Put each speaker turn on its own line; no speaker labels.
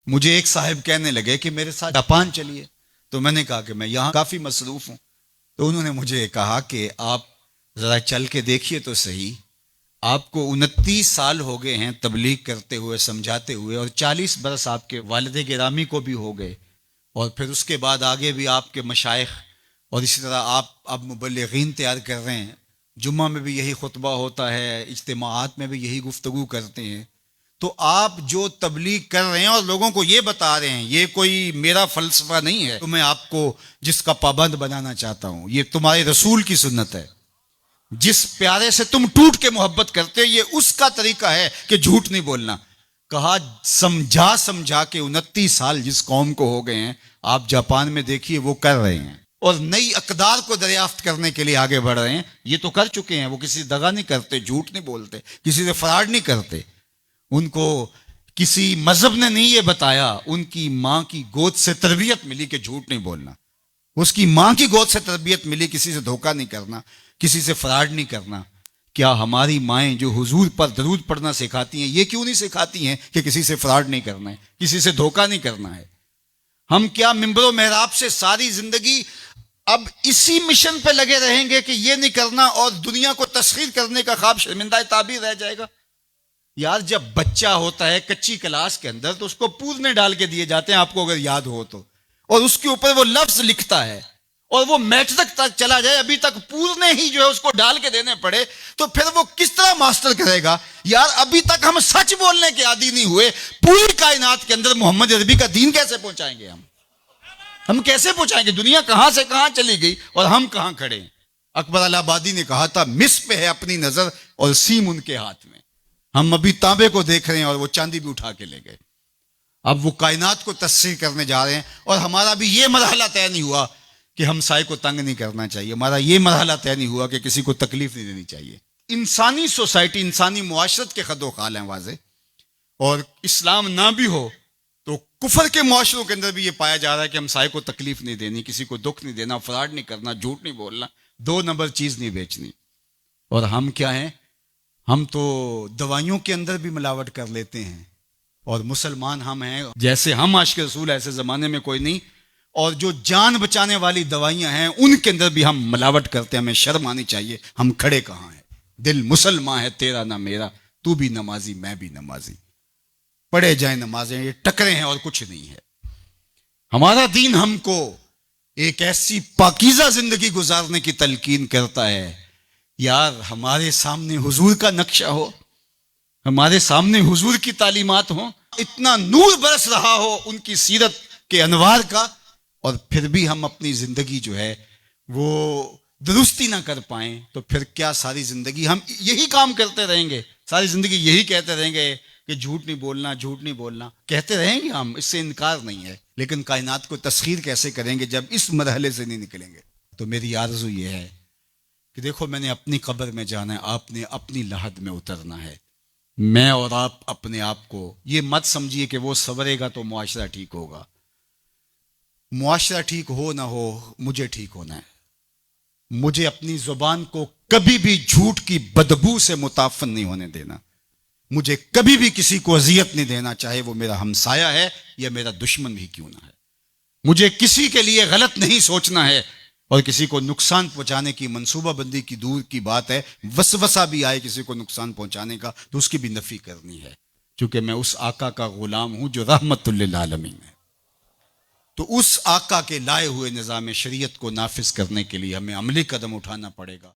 مجھے ایک صاحب کہنے لگے کہ میرے ساتھ جاپان چلیے، تو میں نے کہا کہ میں یہاں کافی مصروف ہوں. تو انہوں نے مجھے کہا کہ آپ ذرا چل کے دیکھیے تو صحیح، آپ کو 29 سال ہو گئے ہیں تبلیغ کرتے ہوئے، سمجھاتے ہوئے، اور 40 برس آپ کے والد گرامی کو بھی ہو گئے، اور پھر اس کے بعد آگے بھی آپ کے مشائخ، اور اسی طرح آپ اب مبلغین تیار کر رہے ہیں، جمعہ میں بھی یہی خطبہ ہوتا ہے، اجتماعات میں بھی یہی گفتگو کرتے ہیں. تو آپ جو تبلیغ کر رہے ہیں اور لوگوں کو یہ بتا رہے ہیں، یہ کوئی میرا فلسفہ نہیں ہے تو میں آپ کو جس کا پابند بنانا چاہتا ہوں، یہ تمہارے رسول کی سنت ہے. جس پیارے سے تم ٹوٹ کے محبت کرتے، یہ اس کا طریقہ ہے کہ جھوٹ نہیں بولنا. کہا سمجھا سمجھا کے 29 سال جس قوم کو ہو گئے ہیں، آپ جاپان میں دیکھیے وہ کر رہے ہیں، اور نئی اقدار کو دریافت کرنے کے لیے آگے بڑھ رہے ہیں. یہ تو کر چکے ہیں، وہ کسی دغا نہیں کرتے، جھوٹ نہیں بولتے، کسی سے فراڈ نہیں کرتے. ان کو کسی مذہب نے نہیں یہ بتایا، ان کی ماں کی گود سے تربیت ملی کہ جھوٹ نہیں بولنا. اس کی ماں کی گود سے تربیت ملی کسی سے دھوکہ نہیں کرنا، کسی سے فراڈ نہیں کرنا. کیا ہماری مائیں جو حضور پر درود پڑھنا سکھاتی ہیں، یہ کیوں نہیں سکھاتی ہیں کہ کسی سے فراڈ نہیں کرنا ہے، کسی سے دھوکہ نہیں کرنا ہے؟ ہم کیا ممبر و محراب سے ساری زندگی اب اسی مشن پہ لگے رہیں گے کہ یہ نہیں کرنا، اور دنیا کو تسخیر کرنے کا خواب شرمندہ تعبیر رہ جائے گا؟ یار جب بچہ ہوتا ہے کچی کلاس کے اندر تو اس کو پورنے ڈال کے دیے جاتے ہیں، آپ کو اگر یاد ہو تو، اور اس کے اوپر وہ لفظ لکھتا ہے، اور وہ میٹرک تک چلا جائے ابھی تک پورنے ہی جو ہے اس کو ڈال کے دینے پڑے، تو پھر وہ کس طرح ماسٹر کرے گا؟ یار ابھی تک ہم سچ بولنے کے عادی نہیں ہوئے، پوری کائنات کے اندر محمد عربی کا دین کیسے پہنچائیں گے ہم کیسے پہنچائیں گے؟ دنیا کہاں سے کہاں چلی گئی اور ہم کہاں کھڑے ہیں؟ اکبر الہ آبادی نے کہا تھا، مس پہ ہے اپنی نظر اور سیم ان کے ہاتھ میں. ہم ابھی تانبے کو دیکھ رہے ہیں اور وہ چاندی بھی اٹھا کے لے گئے. اب وہ کائنات کو تسخیر کرنے جا رہے ہیں، اور ہمارا بھی یہ مرحلہ طے نہیں ہوا کہ ہمسائے کو تنگ نہیں کرنا چاہیے، ہمارا یہ مرحلہ طے نہیں ہوا کہ کسی کو تکلیف نہیں دینی چاہیے. انسانی سوسائٹی، انسانی معاشرت کے خد و خال ہیں واضح، اور اسلام نہ بھی ہو تو کفر کے معاشروں کے اندر بھی یہ پایا جا رہا ہے کہ ہمسائے کو تکلیف نہیں دینی، کسی کو دکھ نہیں دینا، فراڈ نہیں کرنا، جھوٹ نہیں بولنا، 2 نمبر چیز نہیں بیچنی. اور ہم کیا ہیں؟ ہم تو دوائیوں کے اندر بھی ملاوٹ کر لیتے ہیں، اور مسلمان ہم ہیں جیسے ہم عاشق رسول ایسے زمانے میں کوئی نہیں. اور جو جان بچانے والی دوائیاں ہیں ان کے اندر بھی ہم ملاوٹ کرتے ہیں. ہمیں شرم آنی چاہیے. ہم کھڑے کہاں ہیں؟ دل مسلمان ہے تیرا نہ میرا، تو بھی نمازی میں بھی نمازی، پڑھے جائیں نمازیں، یہ ٹکرے ہیں اور کچھ نہیں ہے. ہمارا دین ہم کو ایک ایسی پاکیزہ زندگی گزارنے کی تلقین کرتا ہے. یار ہمارے سامنے حضور کا نقشہ ہو، ہمارے سامنے حضور کی تعلیمات ہوں، اتنا نور برس رہا ہو ان کی سیرت کے انوار کا، اور پھر بھی ہم اپنی زندگی جو ہے وہ درستی نہ کر پائیں، تو پھر کیا ساری زندگی ہم یہی کام کرتے رہیں گے؟ ساری زندگی یہی کہتے رہیں گے کہ جھوٹ نہیں بولنا، جھوٹ نہیں بولنا؟ کہتے رہیں گے ہم، اس سے انکار نہیں ہے، لیکن کائنات کو تسخیر کیسے کریں گے جب اس مرحلے سے نہیں نکلیں گے؟ تو میری آرزو یہ ہے کہ دیکھو، میں نے اپنی قبر میں جانا ہے، آپ نے اپنی لحد میں اترنا ہے. میں اور آپ اپنے آپ کو یہ مت سمجھیے کہ وہ سنورے گا تو معاشرہ ٹھیک ہوگا. معاشرہ ٹھیک ہو نہ ہو، مجھے ٹھیک ہونا ہے. مجھے اپنی زبان کو کبھی بھی جھوٹ کی بدبو سے متعفن نہیں ہونے دینا. مجھے کبھی بھی کسی کو اذیت نہیں دینا، چاہے وہ میرا ہمسایہ ہے یا میرا دشمن بھی کیوں نہ ہے. مجھے کسی کے لیے غلط نہیں سوچنا ہے، اور کسی کو نقصان پہنچانے کی منصوبہ بندی کی دور کی بات ہے، وسوسہ بھی آئے کسی کو نقصان پہنچانے کا تو اس کی بھی نفی کرنی ہے، چونکہ میں اس آقا کا غلام ہوں جو رحمت للعالمین ہے. تو اس آقا کے لائے ہوئے نظام شریعت کو نافذ کرنے کے لیے ہمیں عملی قدم اٹھانا پڑے گا.